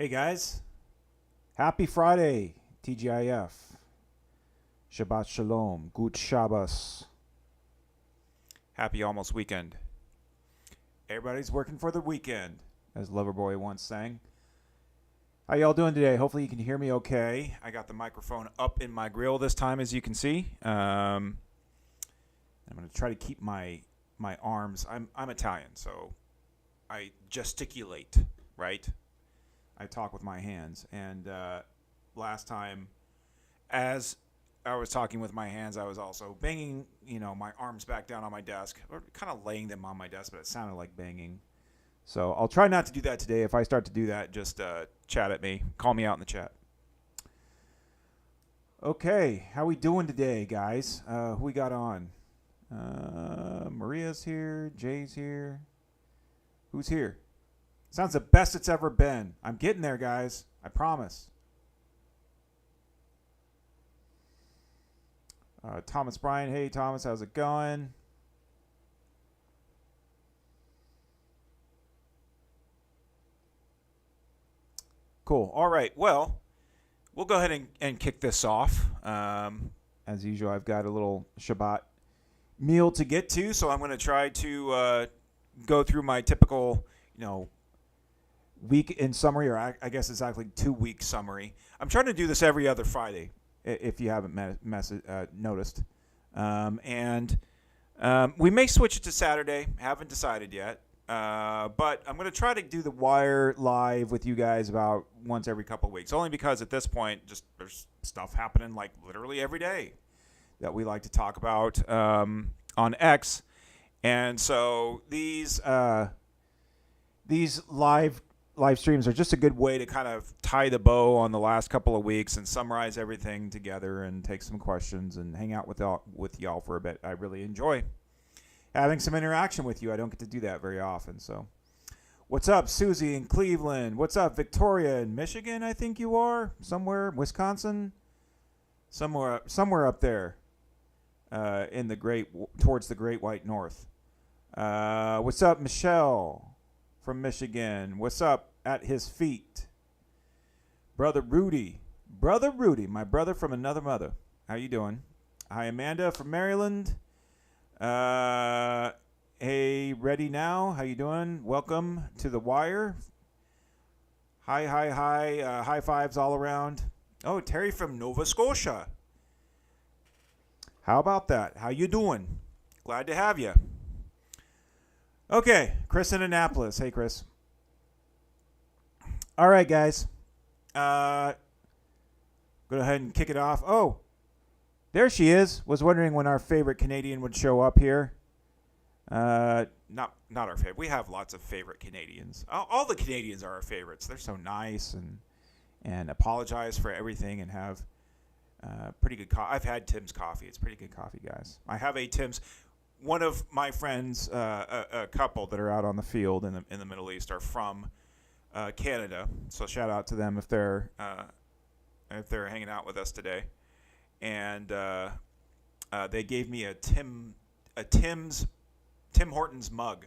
Hey guys, happy Friday, TGIF. Shabbat Shalom, Gut Shabbos. Happy almost weekend. Everybody's working for the weekend, as Loverboy once sang. How y'all doing today? Hopefully you can hear me okay. I got the microphone up in my grill this time, as you can see. I'm going to try to keep my arms. I'm Italian, so I gesticulate, right? I talk with my hands. And last time, as I was talking with my hands, I was also banging, my arms back down on my desk, or kind of laying them on my desk, but it sounded like banging. So I'll try not to do that today. If I start to do that, just chat at me. Call me out in the chat. Okay, how we doing today, guys? Who we got on? Maria's here. Jay's here. Who's here? Sounds the best it's ever been. I'm getting there, guys. I promise. Thomas Bryan. Hey, Thomas. How's it going? Cool. All right. Well, we'll go ahead and kick this off. As usual, I've got a little Shabbat meal to get to, so I'm going to try to go through my typical, week in summary, or I guess it's actually 2-week summary. I'm trying to do this every other Friday, if you haven't noticed. We may switch it to Saturday. Haven't decided yet. But I'm going to try to do the Wire live with you guys about once every couple of weeks, only because at this point, just there's stuff happening like literally every day that we like to talk about on X. And so these live streams are just a good way to kind of tie the bow on the last couple of weeks and summarize everything together and take some questions and hang out with y'all for a bit. I really enjoy having some interaction with you. I don't get to do that very often. So what's up, Susie in Cleveland? What's up, Victoria in Michigan? I think you are somewhere, Wisconsin, somewhere up there in the towards the Great White North. What's up, Michelle from Michigan? What's up at his feet? Brother Rudy, my brother from another mother. How you doing? Hi, Amanda from Maryland. Hey, ready now? How you doing? Welcome to the Wire. Hi. High fives all around. Oh, Terry from Nova Scotia. How about that? How you doing? Glad to have you. Okay, Chris in Annapolis. Hey, Chris. All right, guys. Go ahead and kick it off. Oh, there she is. Was wondering when our favorite Canadian would show up here. Not our favorite. We have lots of favorite Canadians. All the Canadians are our favorites. They're so nice and apologize for everything and have pretty good coffee. I've had Tim's coffee. It's pretty good coffee, guys. I have a Tim's. One of my friends, a couple that are out on the field in the Middle East, are from Canada. So shout out to them if they're hanging out with us today. And they gave me a Tim Hortons mug,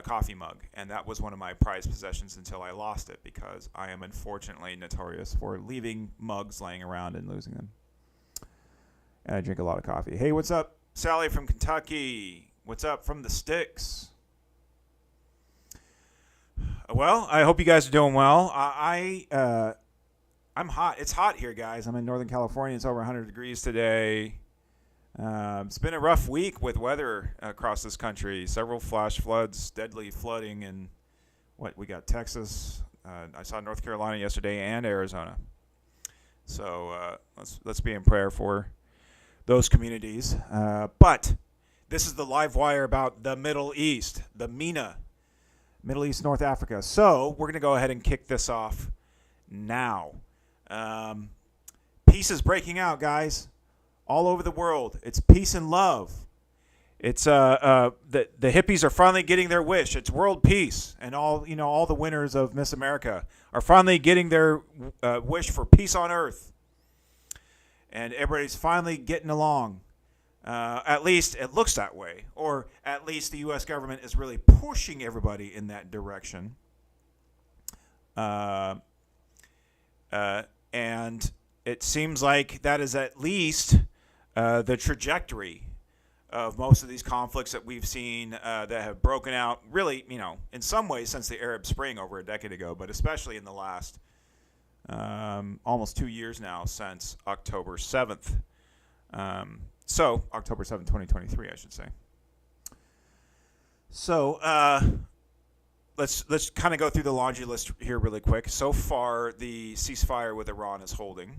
coffee mug, and that was one of my prized possessions until I lost it, because I am unfortunately notorious for leaving mugs laying around and losing them. And I drink a lot of coffee. Hey, what's up, Sally from Kentucky? What's up from the sticks? Well, I hope you guys are doing well. I'm hot. It's hot here, guys. I'm in Northern California. It's over 100 degrees today. It's been a rough week with weather across this country. Several flash floods, deadly flooding in we got Texas. I saw North Carolina yesterday and Arizona. So let's be in prayer for those communities. But this is the live wire about the Middle East, the MENA, Middle East, North Africa. So we're going to go ahead and kick this off now. Peace is breaking out, guys, all over the world. It's peace and love. It's the hippies are finally getting their wish. It's world peace, and all the winners of Miss America are finally getting their wish for peace on earth. And everybody's finally getting along. At least it looks that way, or at least the U.S. government is really pushing everybody in that direction. Uh, and it seems like that is at least the trajectory of most of these conflicts that we've seen that have broken out, really, in some ways since the Arab Spring over a decade ago, but especially in the last almost 2 years now since October 7th. So October 7th, 2023, I should say. So let's kind of go through the laundry list here really quick. So far, the ceasefire with Iran is holding.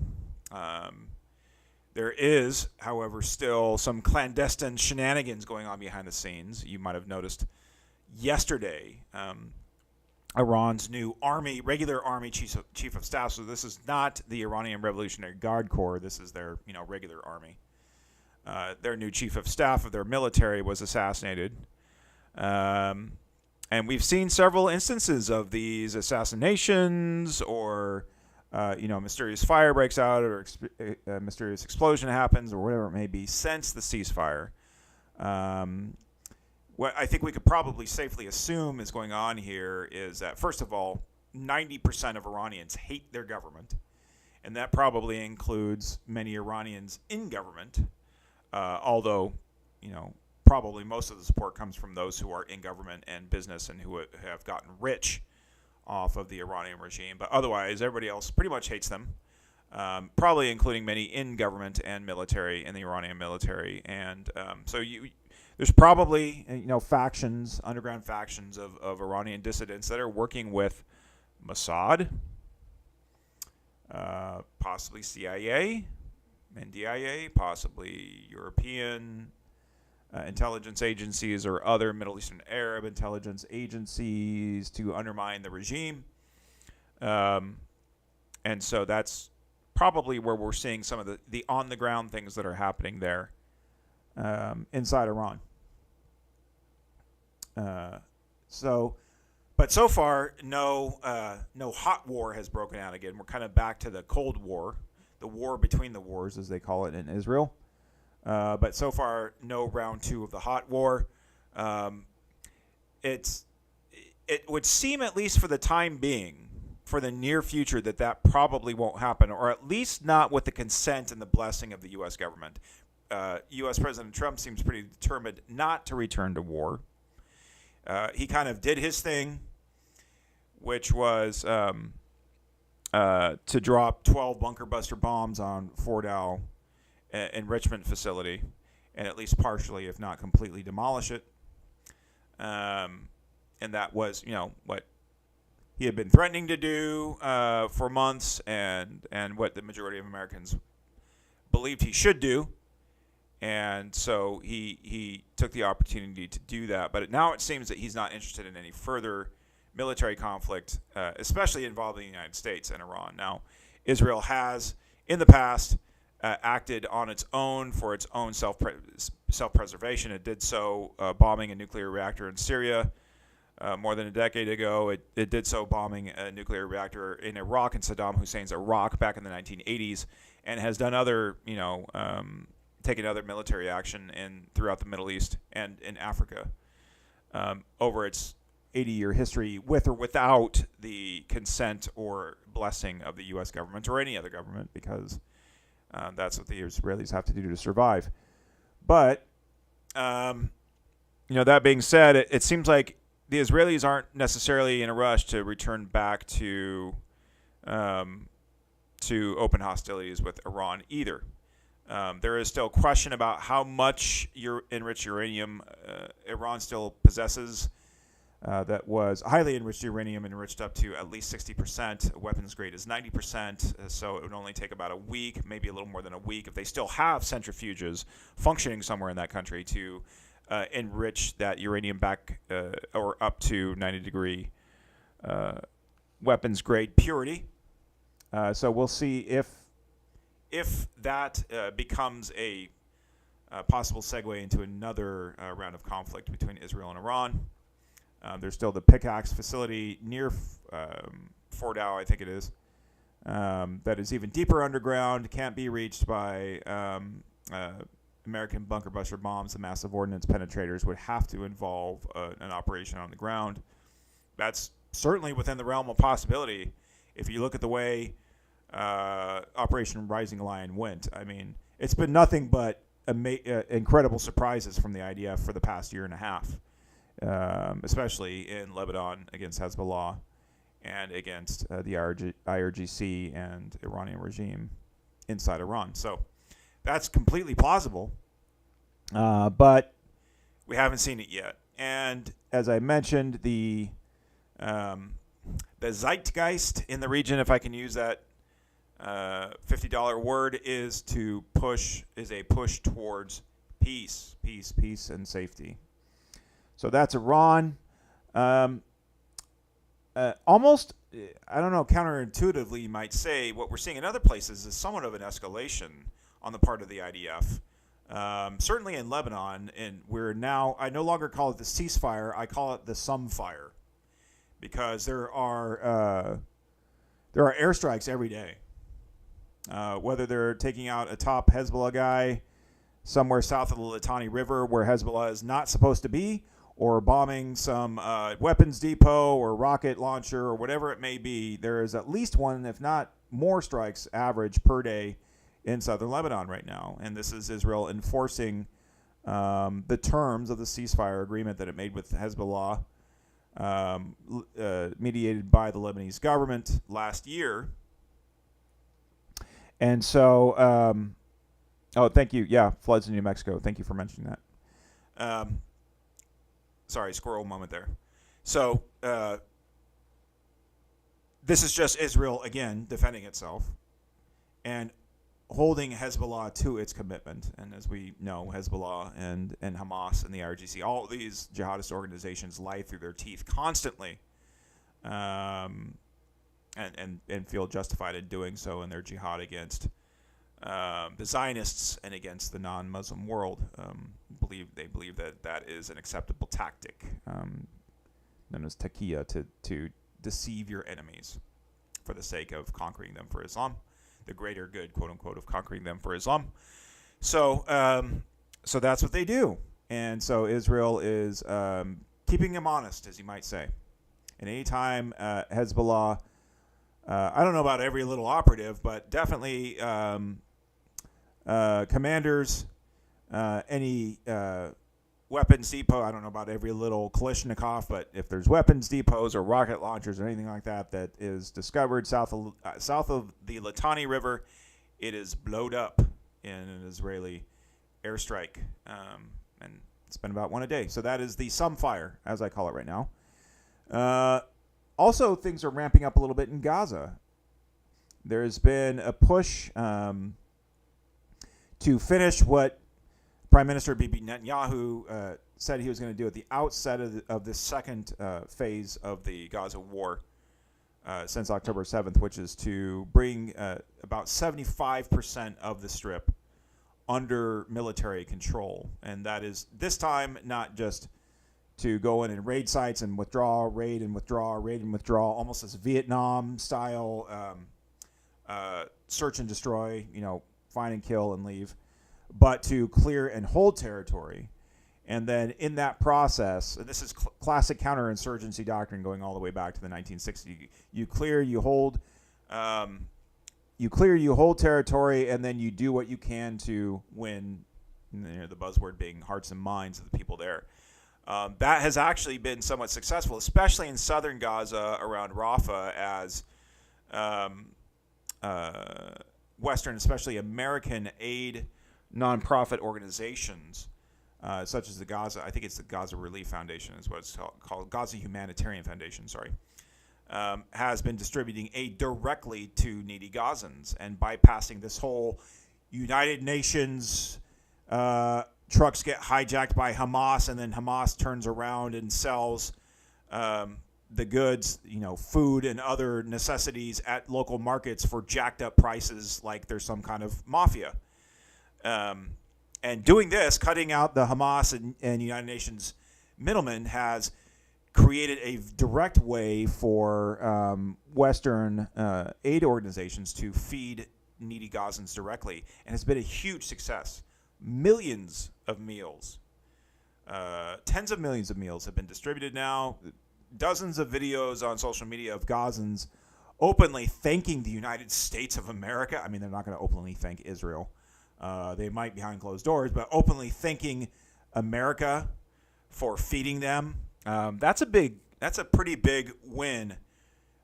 There is, however, still some clandestine shenanigans going on behind the scenes. You might have noticed yesterday, Iran's new regular army chief of staff. So this is not the Iranian Revolutionary Guard Corps. This is their, regular army. Their new chief of staff of their military was assassinated. And we've seen several instances of these assassinations or mysterious fire breaks out or a mysterious explosion happens or whatever it may be since the ceasefire. What I think we could probably safely assume is going on here is that, first of all, 90% of Iranians hate their government, and that probably includes many Iranians in government, although, probably most of the support comes from those who are in government and business and who have gotten rich off of the Iranian regime. But otherwise, everybody else pretty much hates them, probably including many in government and military, in the Iranian military. And so there's probably, factions, underground factions of Iranian dissidents that are working with Mossad, possibly CIA, NDIA, possibly European intelligence agencies or other Middle Eastern Arab intelligence agencies to undermine the regime. And so that's probably where we're seeing some of the on-the-ground things that are happening there inside Iran. But so far, no hot war has broken out again. We're kind of back to the Cold War, the war between the wars, as they call it in Israel. But so far, no round two of the hot war. It would seem, at least for the time being, for the near future, that probably won't happen, or at least not with the consent and the blessing of the U.S. government. U.S. President Trump seems pretty determined not to return to war. He kind of did his thing, which was to drop 12 bunker buster bombs on Fordow enrichment facility, and at least partially, if not completely, demolish it. And that was, what he had been threatening to do for months, and what the majority of Americans believed he should do. And so he took the opportunity to do that. But now it seems that he's not interested in any further military conflict, especially involving the United States and Iran. Now, Israel has, in the past, acted on its own for its own self-preservation. It did so bombing a nuclear reactor in Syria more than a decade ago. It did so bombing a nuclear reactor in Iraq, in Saddam Hussein's Iraq, back in the 1980s, and has done other, taken other military action throughout the Middle East and in Africa over its 80-year history, with or without the consent or blessing of the U.S. government or any other government, because that's what the Israelis have to do to survive. But, that being said, it seems like the Israelis aren't necessarily in a rush to return back to open hostilities with Iran either. There is still question about how much enriched uranium Iran still possesses. That was highly enriched uranium, enriched up to at least 60%. Weapons grade is 90%, so it would only take about a week, maybe a little more than a week, if they still have centrifuges functioning somewhere in that country, to enrich that uranium back or up to 90-degree weapons grade purity. So we'll see if that becomes a possible segue into another round of conflict between Israel and Iran. There's still the pickaxe facility near Fordow, I think it is, that is even deeper underground, can't be reached by American bunker buster bombs. The massive ordnance penetrators would have to involve an operation on the ground. That's certainly within the realm of possibility. If you look at the way Operation Rising Lion went, I mean, it's been nothing but incredible surprises from the IDF for the past year and a half, especially in Lebanon against Hezbollah and against the IRGC and Iranian regime inside Iran. So that's completely plausible, but we haven't seen it yet. And as I mentioned, the zeitgeist in the region, if I can use that $50 word, is a push towards peace, and safety. So that's Iran. Almost, I don't know, counterintuitively, you might say, what we're seeing in other places is somewhat of an escalation on the part of the IDF. Certainly in Lebanon, and I no longer call it the ceasefire, I call it the some fire, because there are airstrikes every day. Whether they're taking out a top Hezbollah guy somewhere south of the Litani River where Hezbollah is not supposed to be, or bombing some weapons depot or rocket launcher or whatever it may be, there is at least one, if not more, strikes average per day in southern Lebanon right now. And this is Israel enforcing the terms of the ceasefire agreement that it made with Hezbollah, mediated by the Lebanese government last year. And so, thank you. Yeah, floods in New Mexico. Thank you for mentioning that. Sorry, squirrel moment there. So, this is just Israel, again, defending itself and holding Hezbollah to its commitment. And as we know, Hezbollah and Hamas and the IRGC, all these jihadist organizations lie through their teeth constantly, and feel justified in doing so in their jihad against the Zionists and against the non-Muslim world. They believe that is an acceptable tactic, known as taqiyya, to deceive your enemies for the sake of conquering them for Islam, the greater good, quote unquote, of conquering them for Islam. So that's what they do, and so Israel is keeping them honest, as you might say. And anytime Hezbollah, I don't know about every little operative, but definitely commanders, any weapons depot, I don't know about every little Kalashnikov, but if there's weapons depots or rocket launchers or anything like that that is discovered south of the Litani River, it is blowed up in an Israeli airstrike. And it's been about one a day. So that is the some fire, as I call it right now. Also, things are ramping up a little bit in Gaza. There's been a push to finish what Prime Minister Bibi Netanyahu said he was going to do at the outset of the second phase of the Gaza war since October 7th, which is to bring about 75% of the Strip under military control. And that is, this time, not just to go in and raid sites and withdraw, raid and withdraw, raid and withdraw, almost as Vietnam-style search and destroy, find and kill and leave, but to clear and hold territory. And then in that process, and this is classic counterinsurgency doctrine going all the way back to the 1960s, you clear, you hold territory, and then you do what you can to win, the buzzword being hearts and minds of the people there. That has actually been somewhat successful, especially in southern Gaza around Rafah, as Western, especially American aid nonprofit organizations, such as the Gaza, I think it's the Gaza Relief Foundation is what it's called, Gaza Humanitarian Foundation, has been distributing aid directly to needy Gazans and bypassing this whole United Nations trucks get hijacked by Hamas, and then Hamas turns around and sells the goods, food and other necessities at local markets for jacked up prices like there's some kind of mafia. And doing this, cutting out the Hamas and United Nations middlemen, has created a direct way for Western aid organizations to feed needy Gazans directly, and has been a huge success. Millions of meals, tens of millions of meals have been distributed now. dozens of videos on social media of Gazans openly thanking the United States of America. I mean, they're not going to openly thank Israel. They might behind closed doors, but openly thanking America for feeding them. That's a pretty big win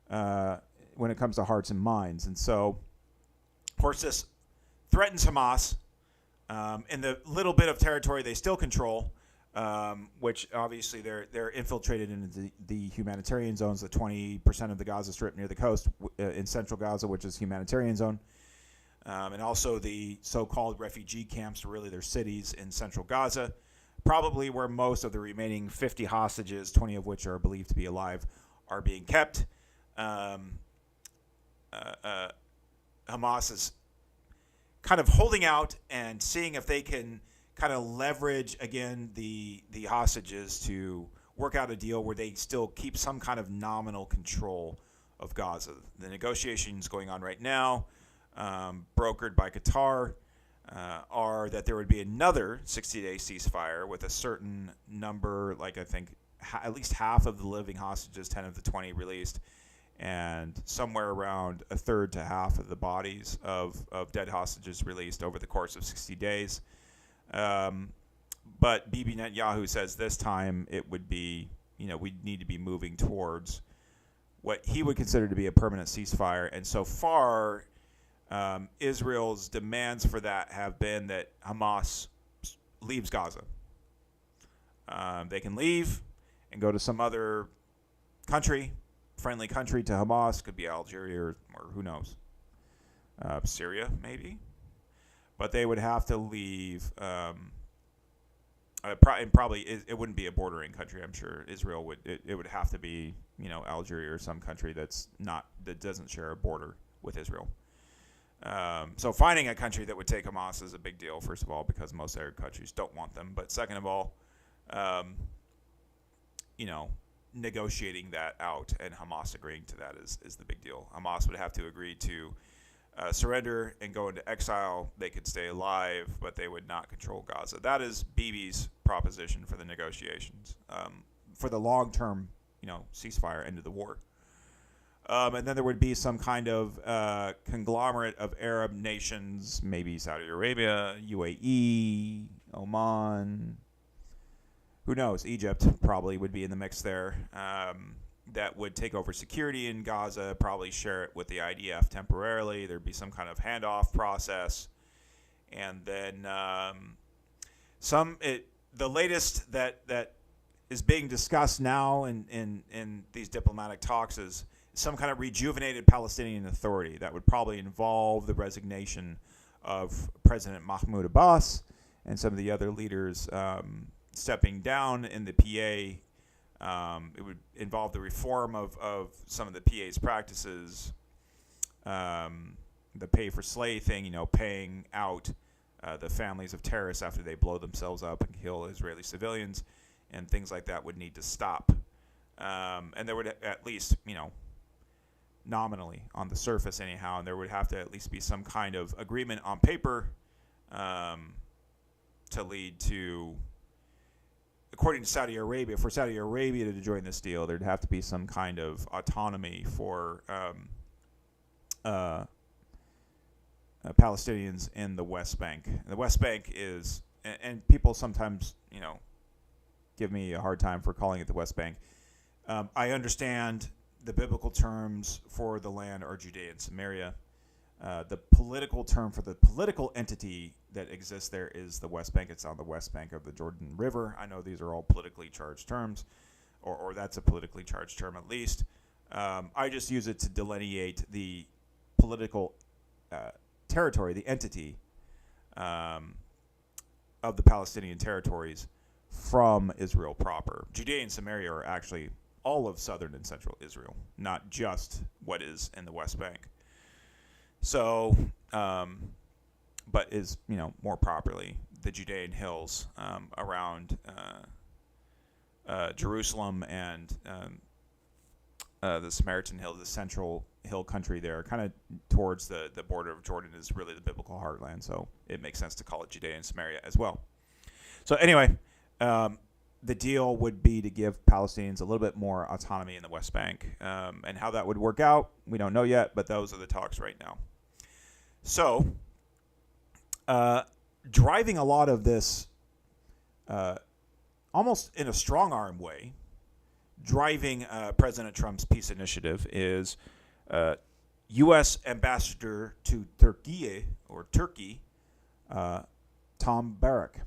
when it comes to hearts and minds. And so, of course, this threatens Hamas in the little bit of territory they still control, which obviously they're infiltrated into the humanitarian zones, the 20% of the Gaza Strip near the coast in central Gaza, which is humanitarian zone, and also the so-called refugee camps, really their cities in central Gaza, probably where most of the remaining 50 hostages, 20 of which are believed to be alive, are being kept. Hamas is kind of holding out and seeing if they can kind of leverage, again, the hostages to work out a deal where they still keep some kind of nominal control of Gaza. The negotiations going on right now, brokered by Qatar, are that there would be another 60-day ceasefire with a certain number, like I think at least half of the living hostages, 10 of the 20 released, and somewhere around a third to half of the bodies of dead hostages released over the course of 60 days. But Bibi Netanyahu says this time it would be, we'd need to be moving towards what he would consider to be a permanent ceasefire. And so far, Israel's demands for that have been that Hamas leaves Gaza. They can leave and go to some other country, friendly country to Hamas. Could be Algeria or who knows, Syria maybe. But they would have to leave. Probably it wouldn't be a bordering country. I'm sure Israel would. It would have to be Algeria or some country that doesn't share a border with Israel. So finding a country that would take Hamas is a big deal. First of all, because most Arab countries don't want them. But second of all, negotiating that out and Hamas agreeing to that is the big deal. Hamas would have to agree to surrender and go into exile. They could stay alive, but they would not control Gaza. That is Bibi's proposition for the negotiations, for the long-term, ceasefire, end of the war. And then there would be some kind of conglomerate of Arab nations, maybe Saudi Arabia, UAE, Oman. Who knows? Egypt probably would be in the mix there. That would take over security in Gaza, probably share it with the IDF temporarily. There'd be some kind of handoff process. And then the latest that is being discussed now in these diplomatic talks is some kind of rejuvenated Palestinian Authority that would probably involve the resignation of President Mahmoud Abbas and some of the other leaders stepping down in the PA. It would involve the reform of some of the PA's practices, the pay for slay thing, paying out the families of terrorists after they blow themselves up and kill Israeli civilians, and things like that would need to stop. And there would at least, nominally on the surface anyhow, and there would have to at least be some kind of agreement on paper to lead to, according to Saudi Arabia, for Saudi Arabia to join this deal, there'd have to be some kind of autonomy for Palestinians in the West Bank. The West Bank is, and people sometimes, give me a hard time for calling it the West Bank. I understand the biblical terms for the land are Judea and Samaria. The political term for the political entity that exists there is the West Bank. It's on the west bank of the Jordan River. I know these are all politically charged terms, or that's a politically charged term at least. I just use it to delineate the political territory, the entity of the Palestinian territories from Israel proper. Judea and Samaria are actually all of southern and central Israel, not just what is in the West Bank. So, but is, more properly the Judean hills around Jerusalem and the Samaritan Hills, the central hill country there, kind of towards the border of Jordan, is really the biblical heartland. So it makes sense to call it Judea and Samaria as well. So anyway, the deal would be to give Palestinians a little bit more autonomy in the West Bank. And how that would work out, we don't know yet, but those are the talks right now. So, driving a lot of this, almost in a strong-arm way, driving President Trump's peace initiative is U.S. Ambassador to Turkey, Tom Barrack.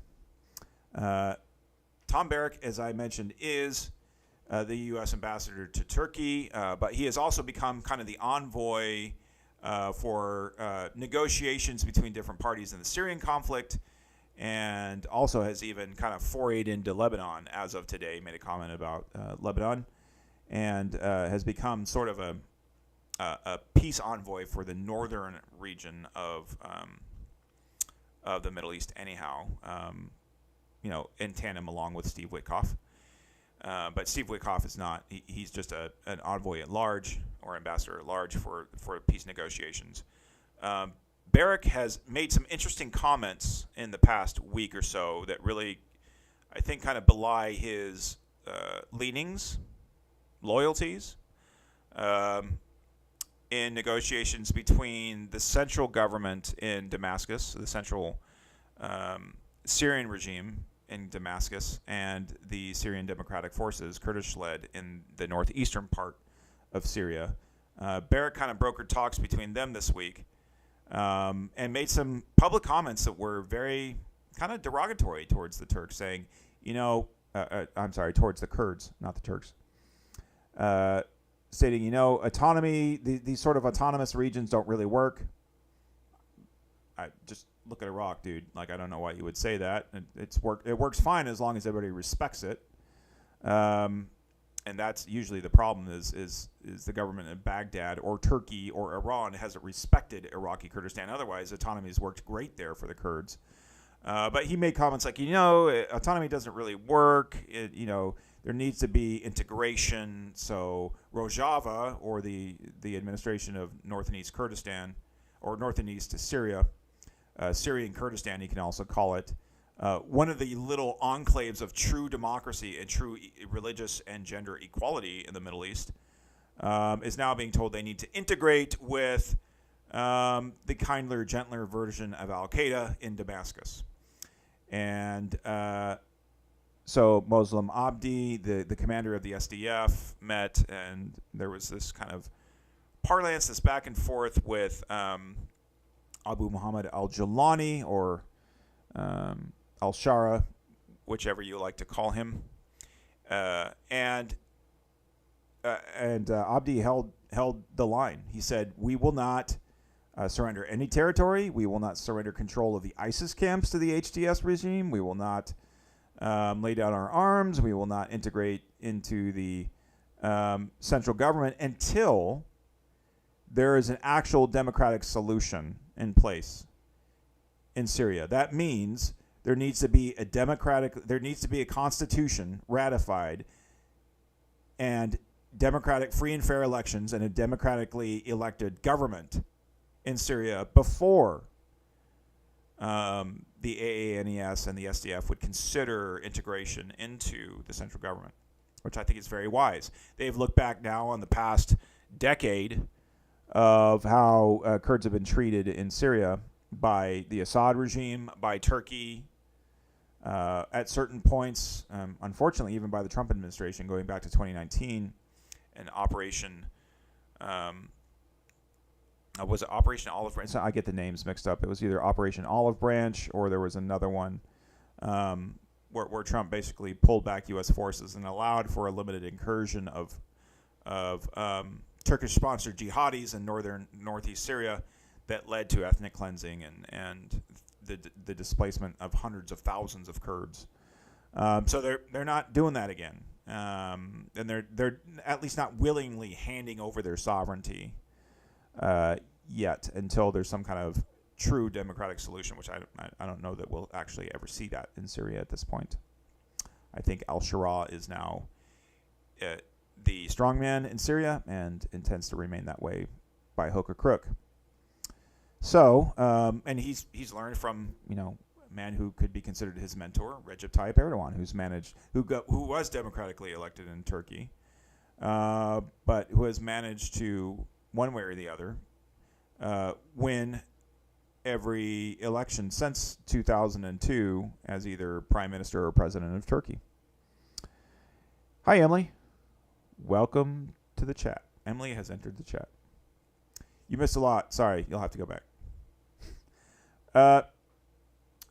Tom Barrack, as I mentioned, is the U.S. ambassador to Turkey, but he has also become kind of the envoy for negotiations between different parties in the Syrian conflict, and also has even kind of forayed into Lebanon as of today, made a comment about Lebanon, and has become sort of a peace envoy for the northern region of the Middle East anyhow. In tandem along with Steve Witkoff. But Steve Witkoff is not, he's just an envoy at large, or ambassador at large for peace negotiations. Barrack has made some interesting comments in the past week or so that really, I think, kind of belie his leanings, loyalties, in negotiations between the central government in Damascus, the central Syrian regime in Damascus, and the Syrian Democratic Forces, Kurdish-led, in the northeastern part of Syria. Barrack kind of brokered talks between them this week, and made some public comments that were very kind of derogatory towards the Turks, saying, towards the Kurds, not the Turks, stating, autonomy, these sort of autonomous regions don't really work. I just look at Iraq, dude. Like, I don't know why you would say that. It works fine as long as everybody respects it. And that's usually the problem is the government in Baghdad or Turkey or Iran hasn't respected Iraqi Kurdistan. Otherwise, autonomy has worked great there for the Kurds. But he made comments like, autonomy doesn't really work. There needs to be integration. So Rojava, or the administration of North and East Kurdistan, or North and East to Syria, Syrian Kurdistan, you can also call it, one of the little enclaves of true democracy and true religious and gender equality in the Middle East, is now being told they need to integrate with the kinder, gentler version of Al-Qaeda in Damascus. And so Muslim Abdi, the commander of the SDF, met, and there was this kind of parlance, this back and forth with Abu Muhammad al-Jilani, or al-Shara, whichever you like to call him. And Abdi held the line. He said, we will not surrender any territory. We will not surrender control of the ISIS camps to the HTS regime. We will not lay down our arms. We will not integrate into the central government until there is an actual democratic solution in place in Syria. That means there needs to be a constitution ratified, and democratic, free and fair elections, and a democratically elected government in Syria before the AANES and the SDF would consider integration into the central government, which I think is very wise. They've looked back now on the past decade of how Kurds have been treated in Syria by the Assad regime, by Turkey, at certain points, unfortunately, even by the Trump administration, going back to 2019, and Operation, was it Operation Olive Branch? I get the names mixed up. It was either Operation Olive Branch, or there was another one where Trump basically pulled back U.S. forces and allowed for a limited incursion of Turkish-sponsored jihadis in northeast Syria that led to ethnic cleansing and the displacement of hundreds of thousands of Kurds. So they're not doing that again, and they're at least not willingly handing over their sovereignty yet, until there's some kind of true democratic solution, which I don't know that we'll actually ever see that in Syria at this point. I think al-Shara is now the strongman in Syria and intends to remain that way by hook or crook. So, and he's learned from man who could be considered his mentor, Recep Tayyip Erdogan, who was democratically elected in Turkey, but who has managed to, one way or the other, win every election since 2002 as either prime minister or president of Turkey. Hi, Emily. Welcome to the chat. Emily has entered the chat. You missed a lot. Sorry, you'll have to go back.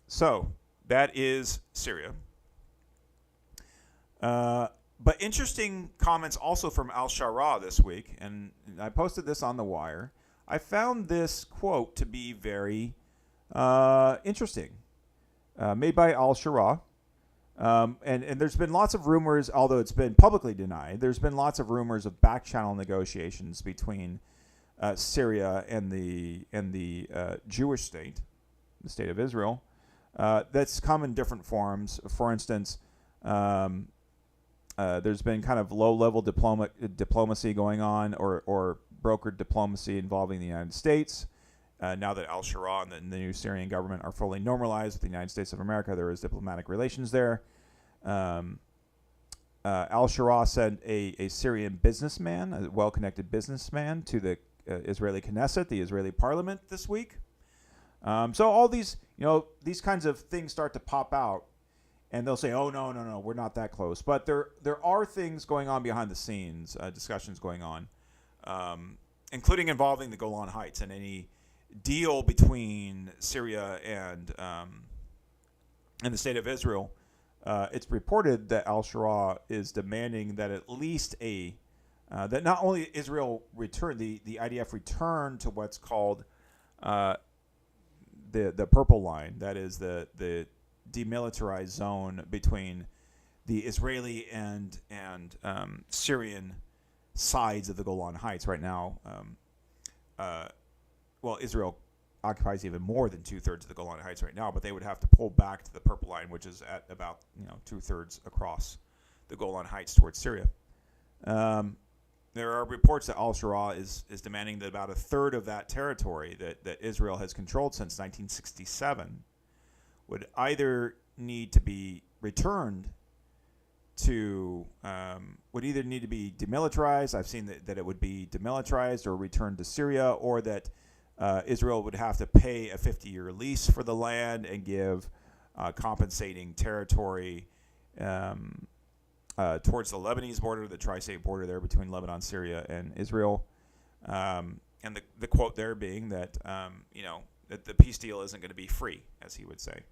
So that is Syria. But interesting comments also from Al-Shara this week, and I posted this on The Wire. I found this quote to be very interesting, made by Al-Shara. And there's been lots of rumors, although it's been publicly denied, there's been lots of rumors of back-channel negotiations between Syria and the Jewish state, the state of Israel. That's come in different forms. For instance, there's been kind of low-level diplomacy going on, or brokered diplomacy involving the United States. Now that Al-Shara and the new Syrian government are fully normalized with the United States of America, there is diplomatic relations there. Al-Shara sent a Syrian businessman, a well-connected businessman, to the Israeli Knesset, the Israeli parliament, this week. So all these, these kinds of things start to pop out, and they'll say, "Oh no, we're not that close." But there are things going on behind the scenes, discussions going on, including involving the Golan Heights and any deal between Syria and the state of Israel. It's reported that Al-Shara is demanding that at least that not only Israel return, the IDF return to what's called the Purple Line, that is the demilitarized zone between the Israeli and Syrian sides of the Golan Heights. Right now, Israel occupies even more than 2/3 of the Golan Heights right now, but they would have to pull back to the Purple Line, which is at about 2/3 across the Golan Heights towards Syria. There are reports that Al-Shara is demanding that about 1/3 of that territory that Israel has controlled since 1967 would either need to be returned to, would either need to be demilitarized. I've seen that it would be demilitarized or returned to Syria, or that Israel would have to pay a 50-year lease for the land and give compensating territory towards the Lebanese border, the tri-state border there between Lebanon, Syria, and Israel. And the quote there being that, that the peace deal isn't going to be free, as he would say.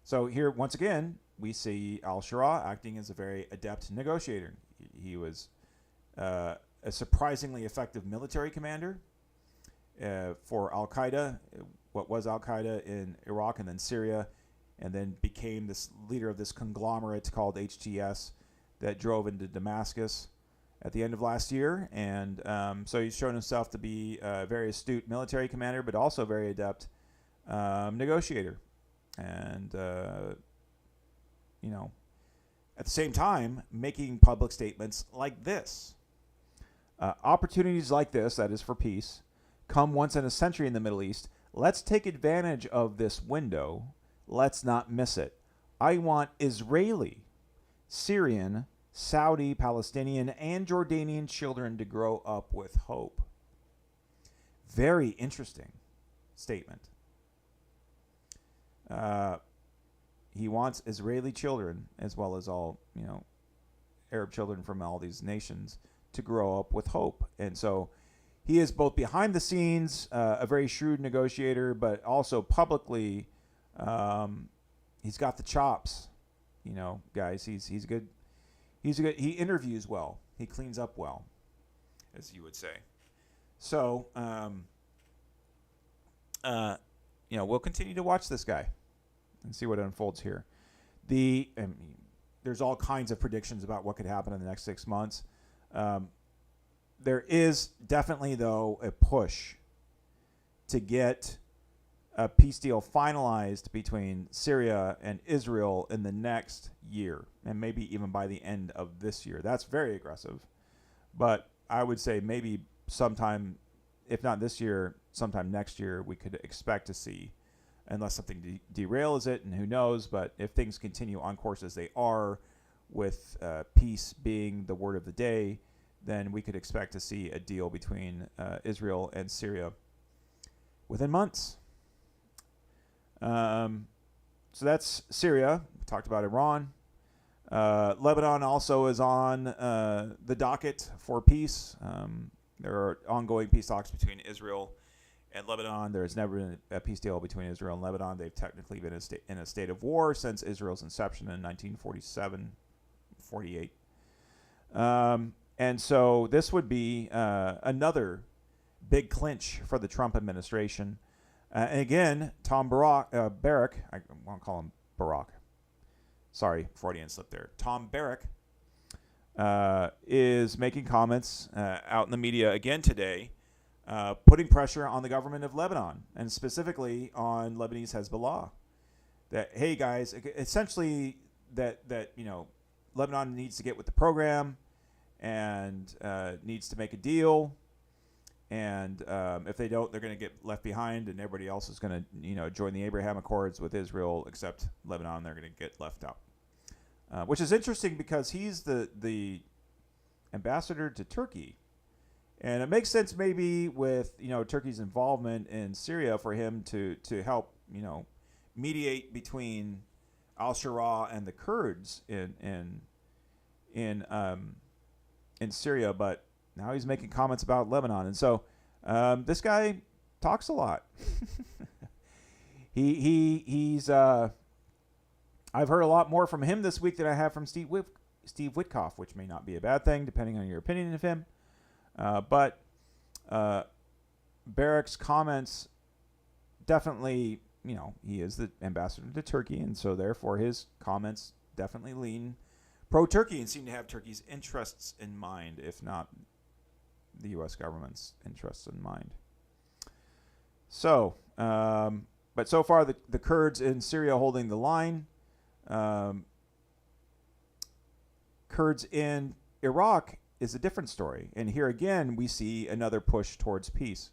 So here, once again, we see Al-Shara acting as a very adept negotiator. He was a surprisingly effective military commander for Al-Qaeda, what was Al-Qaeda in Iraq and then Syria, and then became this leader of this conglomerate called HTS that drove into Damascus at the end of last year. And so he's shown himself to be a very astute military commander, but also a very adept negotiator. And, at the same time, making public statements like this. Opportunities like this, that is for peace, come once in a century in the Middle East. Let's take advantage of this window. Let's not miss it. I want Israeli, Syrian, Saudi, Palestinian, and Jordanian children to grow up with hope. Very interesting statement. He wants Israeli children, as well as all, Arab children from all these nations, to grow up with hope. And so he is both behind the scenes, a very shrewd negotiator, but also publicly, he's got the chops. Guys, he's good. He interviews well. He cleans up well, as you would say. So, we'll continue to watch this guy and see what unfolds here. There's all kinds of predictions about what could happen in the next 6 months. There is definitely, though, a push to get a peace deal finalized between Syria and Israel in the next year, and maybe even by the end of this year. That's very aggressive. But I would say maybe sometime, if not this year, sometime next year, we could expect to see unless something derails it, and who knows. But if things continue on course as they are, with peace being the word of the day, then we could expect to see a deal between Israel and Syria within months. So that's Syria. We talked about Iran. Lebanon also is on the docket for peace. There are ongoing peace talks between Israel and Lebanon. There has never been a peace deal between Israel and Lebanon. They've technically been in a state of war since Israel's inception in 1947, 48. And so this would be another big clinch for the Trump administration. And again, Tom Barrack, I won't call him Barack. Sorry, Freudian slip there. Tom Barrack is making comments out in the media again today, putting pressure on the government of Lebanon, and specifically on Lebanese Hezbollah. That, hey guys, essentially that Lebanon needs to get with the program and needs to make a deal. And if they don't, they're going to get left behind, and everybody else is going to, join the Abraham Accords with Israel, except Lebanon. They're going to get left out, which is interesting because he's the ambassador to Turkey, and it makes sense maybe with Turkey's involvement in Syria for him to help mediate between al-Shura and the Kurds in Syria, but now he's making comments about Lebanon. And so this guy talks a lot. He's I've heard a lot more from him this week than I have from Steve Witkoff, which may not be a bad thing depending on your opinion of him. But Barrack's comments definitely, he is the ambassador to Turkey, and so therefore his comments definitely lean pro-Turkey and seem to have Turkey's interests in mind, if not the U.S. government's interests in mind. So, but so far the Kurds in Syria holding the line. Kurds in Iraq is a different story. And here again, we see another push towards peace.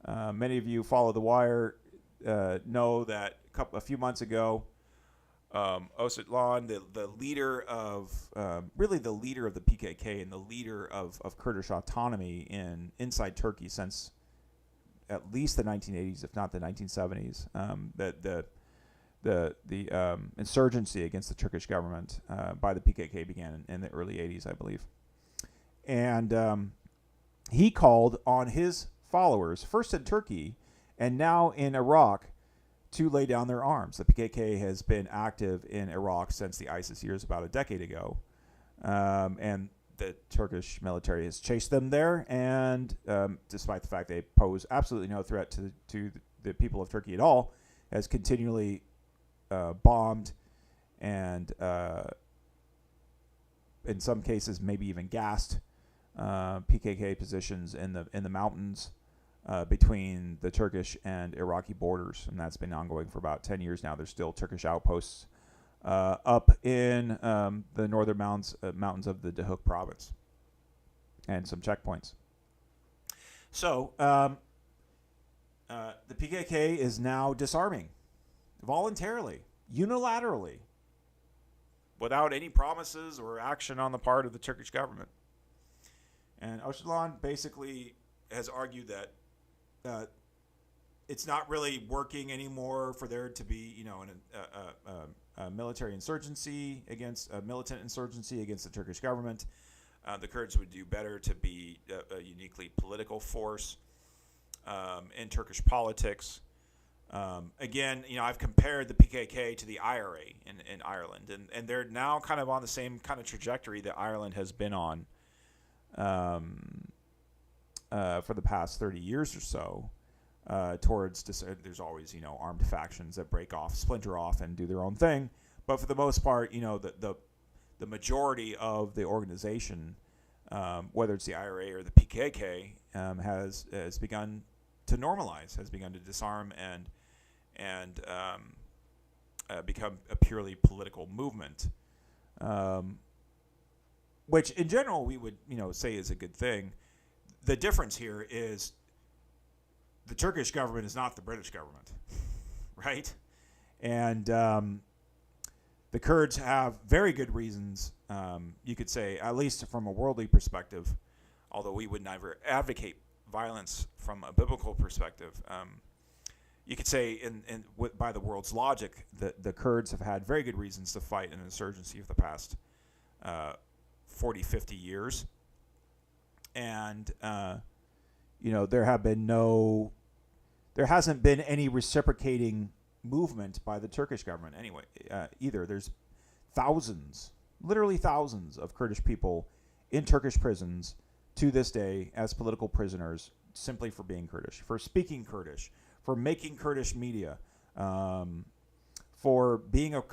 Many of you follow The Wire know that a few months ago, Öcalan, the leader of really the leader of the PKK and the leader of Kurdish autonomy inside Turkey since at least the 1980s, if not the 1970s, the insurgency against the Turkish government by the PKK began in the early 80s, I believe. And he called on his followers, first in Turkey and now in Iraq, to lay down their arms. The PKK has been active in Iraq since the ISIS years about a decade ago. And the Turkish military has chased them there. And despite the fact they pose absolutely no threat to the people of Turkey at all, has continually bombed and in some cases maybe even gassed PKK positions in the mountains between the Turkish and Iraqi borders, and that's been ongoing for about 10 years now. There's still Turkish outposts up in the northern mountains of the Dahuk province, and some checkpoints. So the PKK is now disarming voluntarily, unilaterally, without any promises or action on the part of the Turkish government. And Öcalan basically has argued that it's not really working anymore for there to be, a military insurgency against a militant insurgency against the Turkish government. The Kurds would do better to be a uniquely political force in Turkish politics. Again, I've compared the PKK to the IRA in Ireland, and they're now kind of on the same kind of trajectory that Ireland has been on for the past 30 years or so, towards there's always armed factions that break off, splinter off, and do their own thing. But for the most part, the majority of the organization, whether it's the IRA or the PKK, has begun to normalize, has begun to disarm and become a purely political movement, which in general we would say is a good thing. The difference here is the Turkish government is not the British government, right? And the Kurds have very good reasons, you could say, at least from a worldly perspective, although we would never advocate violence from a biblical perspective. You could say, by the world's logic, that the Kurds have had very good reasons to fight an insurgency of the past 40, 50 years. And, there hasn't been any reciprocating movement by the Turkish government anyway, either. There's literally thousands of Kurdish people in Turkish prisons to this day as political prisoners simply for being Kurdish, for speaking Kurdish, for making Kurdish media, for being a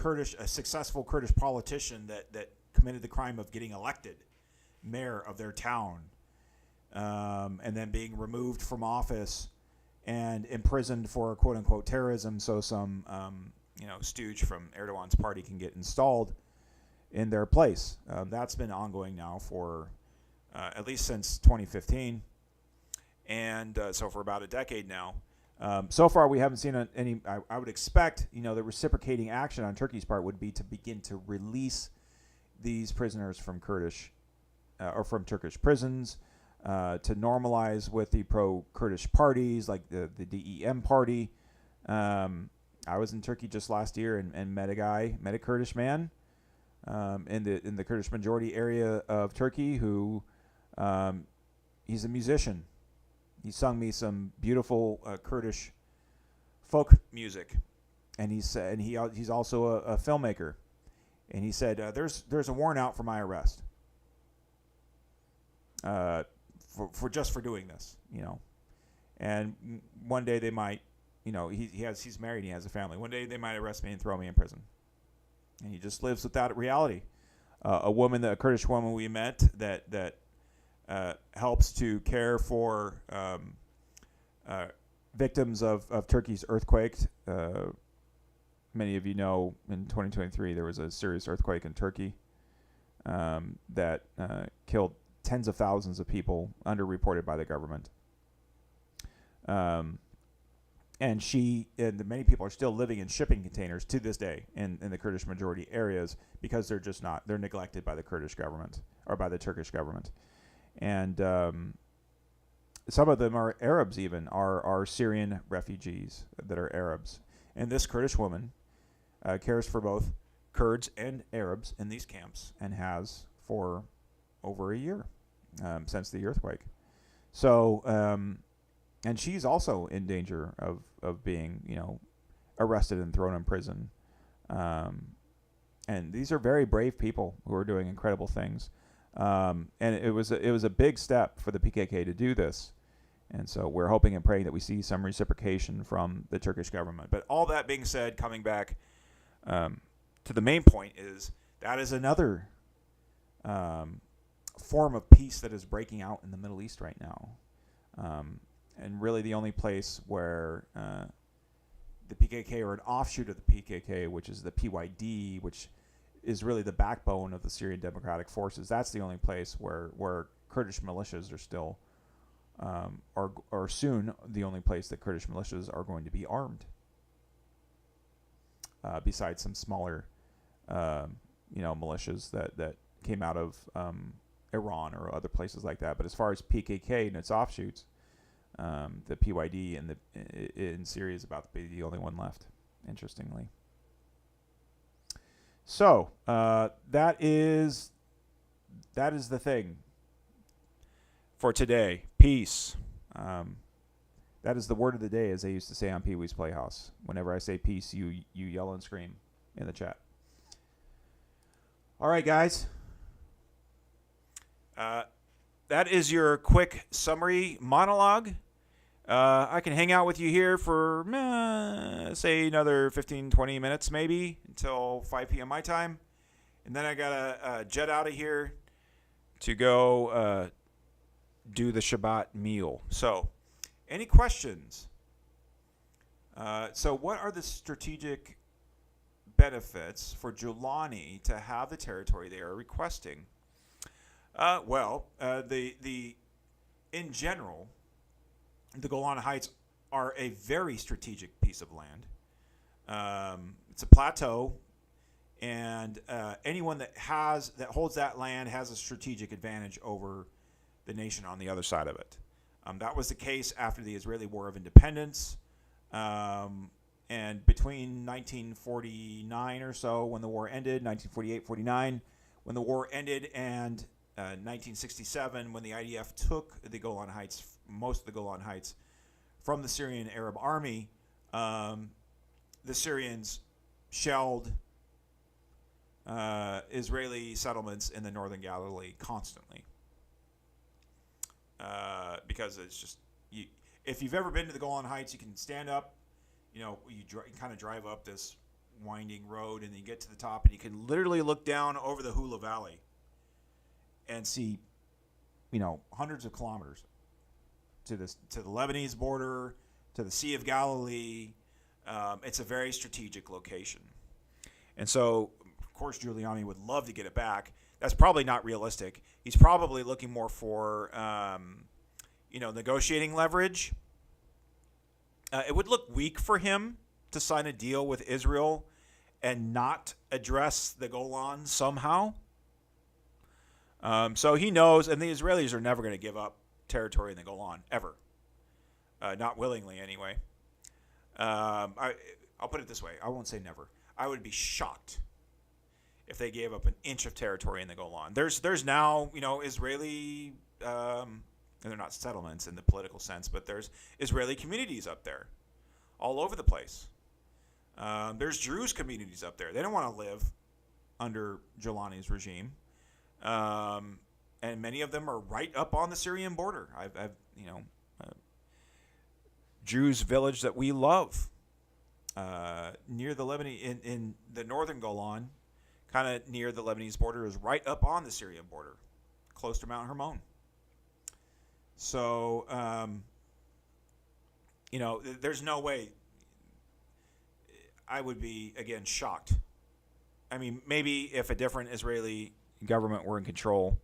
successful Kurdish politician that committed the crime of getting elected mayor of their town, and then being removed from office and imprisoned for quote unquote terrorism, so some stooge from Erdogan's party can get installed in their place. That's been ongoing now for at least since 2015, and so for about a decade now. So far, we haven't seen any. I would expect, the reciprocating action on Turkey's part would be to begin to release these prisoners from Kurdish or from Turkish prisons, to normalize with the pro-Kurdish parties like the DEM party. I was in Turkey just last year and met a Kurdish man in the Kurdish majority area of Turkey who he's a musician. He sung me some beautiful Kurdish folk music, and he's also a filmmaker. And he said, "There's a warrant out for my arrest for doing this, And one day they might, he's married, he has a family. One day they might arrest me and throw me in prison." And he just lives with that reality. A Kurdish woman we met that helps to care for victims of Turkey's earthquake. Many of you know in 2023 there was a serious earthquake in Turkey that killed tens of thousands of people, underreported by the government. And many people are still living in shipping containers to this day in the Kurdish majority areas because they're neglected by the Kurdish government or by the Turkish government. And some of them are Arabs, even are Syrian refugees that are Arabs. And this Kurdish woman cares for both Kurds and Arabs in these camps and has for over a year since the earthquake. So, and she's also in danger of being, arrested and thrown in prison. And these are very brave people who are doing incredible things. And it was a big step for the PKK to do this. And so we're hoping and praying that we see some reciprocation from the Turkish government. But all that being said, coming back to the main point is that is another form of peace that is breaking out in the Middle East right now. And really the only place where the PKK or an offshoot of the PKK, which is the PYD, which is really the backbone of the Syrian Democratic Forces, that's the only place where Kurdish militias are still, or soon the only place that Kurdish militias are going to be armed. Besides some smaller, militias that came out of Iran or other places like that. But as far as PKK and its offshoots, the PYD in Syria is about to be the only one left, interestingly. So that is the thing for today. Peace. That is the word of the day, as they used to say on Pee Wee's Playhouse. Whenever I say peace, you yell and scream in the chat. All right, guys. That is your quick summary monologue. I can hang out with you here for, say, another 15, 20 minutes maybe until 5 p.m. my time. And then I got to jet out of here to go do the Shabbat meal. So, any questions? So what are the strategic benefits for Julani to have the territory they are requesting? In general, the Golan Heights are a very strategic piece of land. It's a plateau, and anyone that holds that land has a strategic advantage over the nation on the other side of it. That was the case after the Israeli War of Independence, and between 1949 or so, when the war ended, 1948-49, when the war ended, and 1967, when the IDF took the Golan Heights, most of the Golan Heights, from the Syrian Arab Army, the Syrians shelled Israeli settlements in the northern Galilee constantly. Because it's just, if you've ever been to the Golan Heights, you can stand up, you kind of drive up this winding road, and you get to the top, and you can literally look down over the Hula Valley and see, hundreds of kilometers to the Lebanese border, to the Sea of Galilee. It's a very strategic location. And so, of course, Giuliani would love to get it back. That's probably not realistic. He's probably looking more for, negotiating leverage. It would look weak for him to sign a deal with Israel and not address the Golan somehow. So he knows, and the Israelis are never going to give up territory in the Golan, ever. Not willingly, anyway. I'll put it this way. I won't say never. I would be shocked if they gave up an inch of territory in the Golan. There's now, Israeli, and they're not settlements in the political sense, but there's Israeli communities up there all over the place. There's Druze communities up there. They don't want to live under Giuliani's regime. And many of them are right up on the Syrian border. I've Druze village that we love, near the Lebanese, in the northern Golan, kind of near the Lebanese border, is right up on the Syrian border, close to Mount Hermon. So, there's no way. I would be, again, shocked. I mean, maybe if a different Israeli government were in control,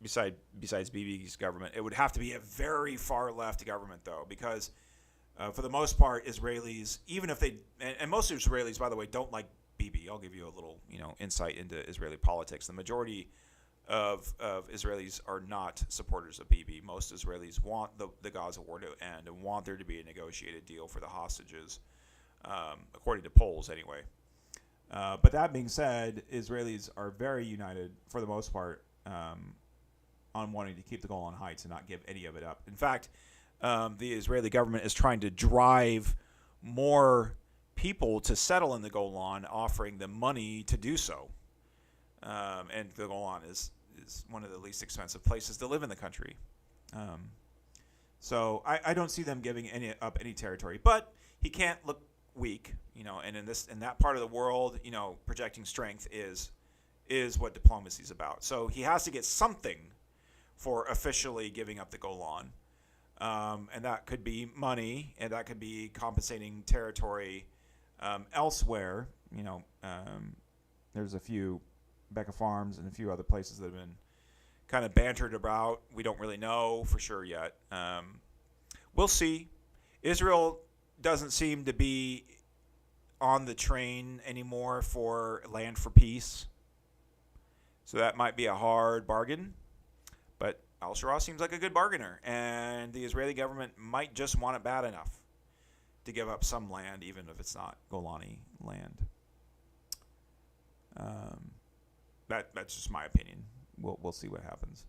besides Bibi's government, it would have to be a very far left government, though, because for the most part, Israelis, even if they, and most Israelis, by the way, don't like Bibi. I'll give you a little, insight into Israeli politics. The majority of Israelis are not supporters of Bibi. Most Israelis want the Gaza war to end and want there to be a negotiated deal for the hostages, according to polls, anyway. But that being said, Israelis are very united, for the most part, on wanting to keep the Golan Heights and not give any of it up. In fact, the Israeli government is trying to drive more people to settle in the Golan, offering them money to do so. And the Golan is one of the least expensive places to live in the country. So I don't see them giving up any territory. But he can't look weak, and in that part of the world, projecting strength is what diplomacy is about. So he has to get something for officially giving up the Golan. And that could be money, and that could be compensating territory elsewhere. There's a few Becca Farms and a few other places that have been kind of bantered about. We don't really know for sure yet. We'll see. Israel doesn't seem to be on the train anymore for land for peace. So that might be a hard bargain. But al-Shura seems like a good bargainer. And the Israeli government might just want it bad enough to give up some land, even if it's not Golani land. That's just my opinion. We'll see what happens.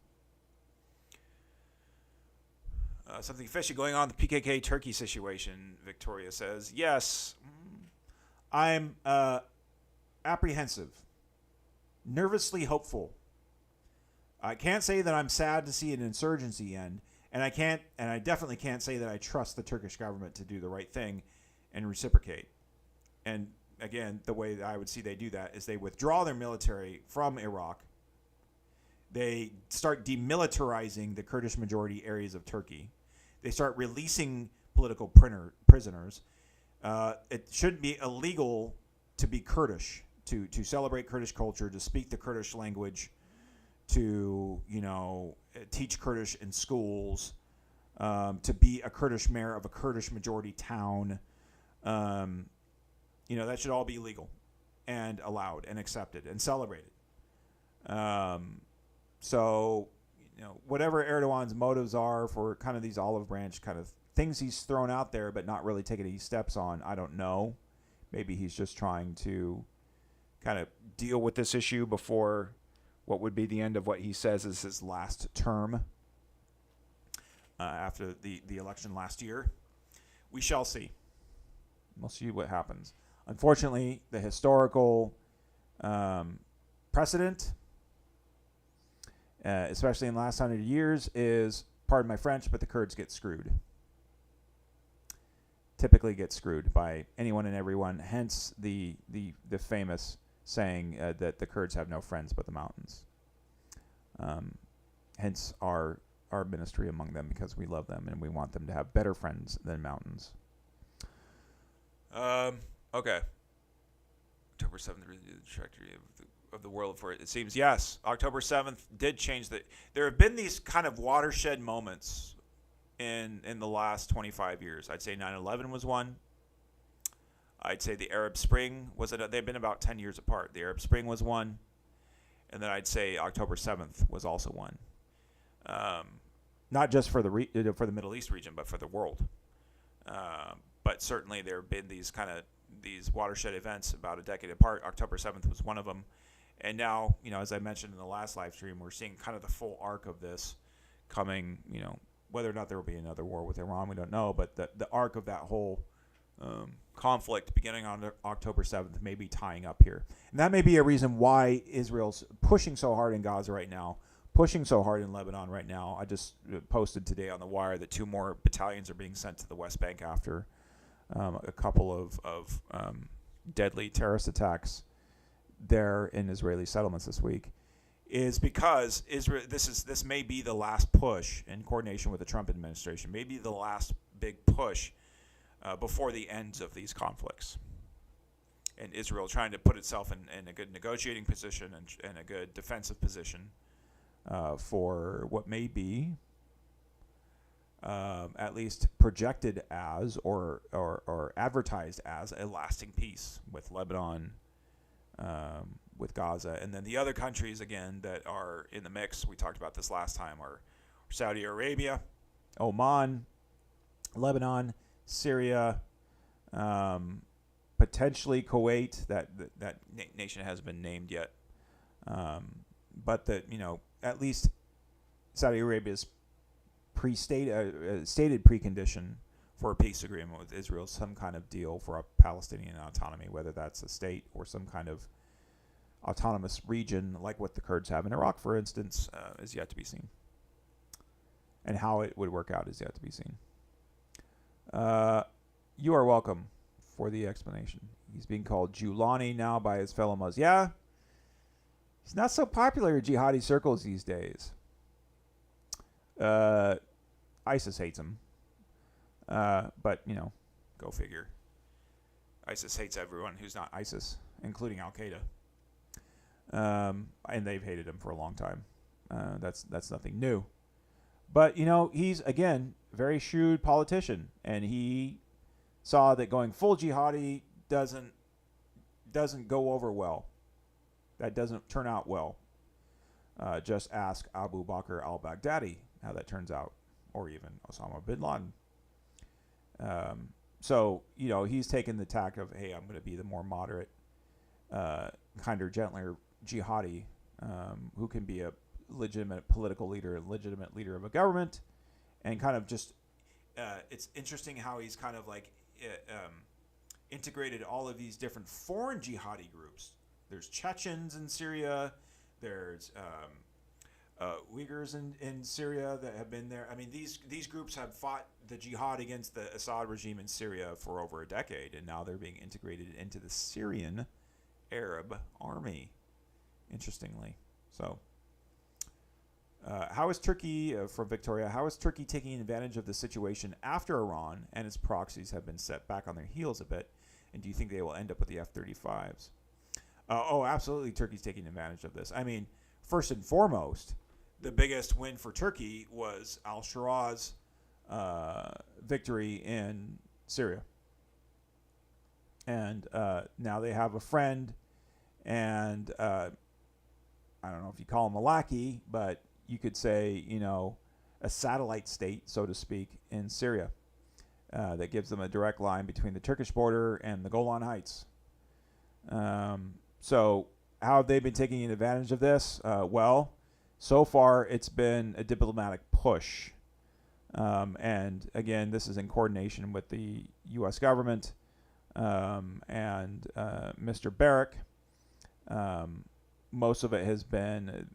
Something fishy going on in the PKK Turkey situation, Victoria says. Yes, I'm apprehensive, nervously hopeful. I can't say that I'm sad to see an insurgency end, and I definitely can't say that I trust the Turkish government to do the right thing and reciprocate. And again, the way that I would see they do that is they withdraw their military from Iraq. They start demilitarizing the Kurdish majority areas of Turkey. They start releasing political prisoners. It should be illegal to be Kurdish, to celebrate Kurdish culture, to speak the Kurdish language, to teach Kurdish in schools, to be a Kurdish mayor of a Kurdish majority town. That should all be legal and allowed and accepted and celebrated. So, whatever Erdogan's motives are for kind of these olive branch kind of things he's thrown out there but not really taking any steps on, I don't know. Maybe he's just trying to kind of deal with this issue before what would be the end of what he says is his last term after the election last year. We shall see. We'll see what happens. Unfortunately, the historical precedent, especially in the last 100 years, is, pardon my French, but the Kurds get screwed. Typically get screwed by anyone and everyone, hence the famous saying that the Kurds have no friends but the mountains. Hence our ministry among them, because we love them and we want them to have better friends than mountains. Okay. October 7th, the trajectory of the world for it seems. Yes, October 7th did change the. There have been these kind of watershed moments in the last 25 years. I'd say 9/11 was one. I'd say the Arab Spring was. They've been about 10 years apart. The Arab Spring was one, and then I'd say October 7th was also one. Not just for the Middle East region, but for the world. But certainly there have been these watershed events about a decade apart. October 7th was one of them. And now, as I mentioned in the last live stream, we're seeing kind of the full arc of this coming, whether or not there will be another war with Iran, we don't know. But the arc of that whole conflict beginning on October 7th may be tying up here. And that may be a reason why Israel's pushing so hard in Gaza right now, pushing so hard in Lebanon right now. I just posted today on the wire that 2 more battalions are being sent to the West Bank after a couple of deadly terrorist attacks there in Israeli settlements this week, is because Israel. This may be the last push in coordination with the Trump administration. Maybe the last big push before the ends of these conflicts. And Israel trying to put itself in a good negotiating position and a good defensive position for what may be at least projected as or advertised as a lasting peace with Lebanon, with Gaza. And then the other countries, again, that are in the mix, we talked about this last time, are Saudi Arabia, Oman, Lebanon, Syria, potentially Kuwait. That nation hasn't been named yet. But at least Saudi Arabia's stated precondition for a peace agreement with Israel, some kind of deal for a Palestinian autonomy, whether that's a state or some kind of autonomous region like what the Kurds have in Iraq, for instance, is yet to be seen. And how it would work out is yet to be seen. You are welcome for the explanation. He's being called Julani now by his fellow Muslims. Yeah, he's not so popular in jihadi circles these days. ISIS hates him. But, go figure. ISIS hates everyone who's not ISIS, including Al-Qaeda. And they've hated him for a long time. That's nothing new. But, he's, again, a very shrewd politician. And he saw that going full jihadi doesn't go over well. That doesn't turn out well. Just ask Abu Bakr al-Baghdadi how that turns out. Or even Osama bin Laden. So, he's taken the tack of, hey, I'm going to be the more moderate, kinder, gentler jihadi who can be a legitimate political leader, a legitimate leader of a government, and kind of just, it's interesting how he's kind of like integrated all of these different foreign jihadi groups. There's Chechens in Syria, there's Uyghurs in Syria that have been there. I mean, these groups have fought the jihad against the Assad regime in Syria for over a decade, and now they're being integrated into the Syrian Arab army, interestingly. So, how is Turkey, from Victoria, how is Turkey taking advantage of the situation after Iran and its proxies have been set back on their heels a bit, and do you think they will end up with the F-35s? Absolutely, Turkey's taking advantage of this. I mean, first and foremost, the biggest win for Turkey was al-Shara's victory in Syria. And now they have a friend, and I don't know if you call him a lackey, but you could say, a satellite state, so to speak, in Syria that gives them a direct line between the Turkish border and the Golan Heights. So how have they been taking advantage of this? Well, so far it's been a diplomatic push. And again, this is in coordination with the U.S. government and Mr. Barrack. Most of it has been,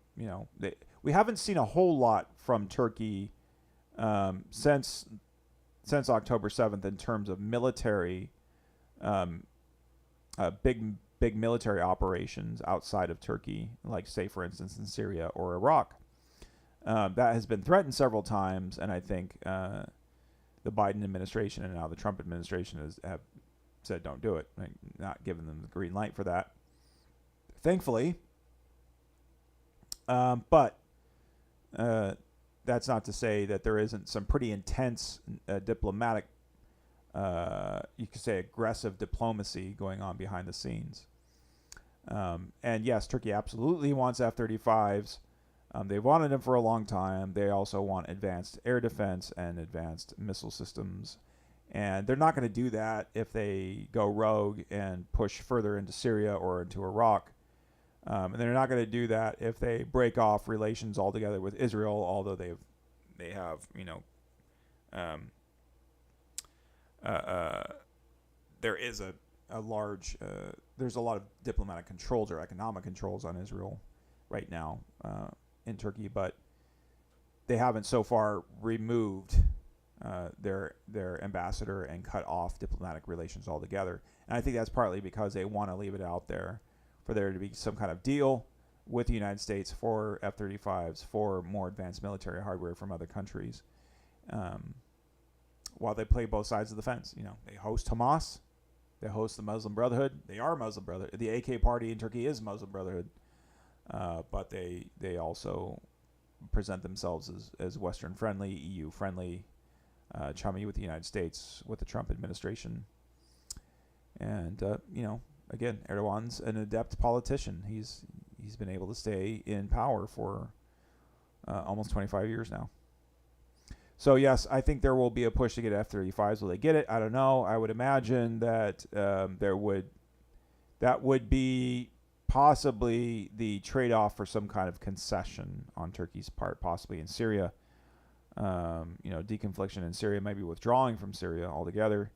we haven't seen a whole lot from Turkey since October 7th in terms of military, big military operations outside of Turkey, like say for instance in Syria or Iraq. That has been threatened several times, and I think the Biden administration and now the Trump administration have said don't do it, like, not giving them the green light for that, thankfully. But that's not to say that there isn't some pretty intense diplomatic, you could say aggressive diplomacy going on behind the scenes. And yes, Turkey absolutely wants F-35s. They've wanted them for a long time. They also want advanced air defense and advanced missile systems. And they're not going to do that if they go rogue and push further into Syria or into Iraq. And they're not going to do that if they break off relations altogether with Israel, although they have, there is a large, there's a lot of diplomatic controls or economic controls on Israel right now in Turkey, but they haven't so far removed their ambassador and cut off diplomatic relations altogether. And I think that's partly because they want to leave it out there for there to be some kind of deal with the United States for F-35s, for more advanced military hardware from other countries, while they play both sides of the fence. They host Hamas, they host the Muslim Brotherhood. They are Muslim Brotherhood. The AK party in Turkey is Muslim Brotherhood, but they also present themselves as Western friendly, EU friendly, chummy with the United States, with the Trump administration. And again, Erdogan's an adept politician. He's been able to stay in power for almost 25 years now. So yes, I think there will be a push to get F-35s. Will they get it? I don't know. I would imagine that that would be possibly the trade-off for some kind of concession on Turkey's part, possibly in Syria. Deconfliction in Syria, maybe withdrawing from Syria altogether,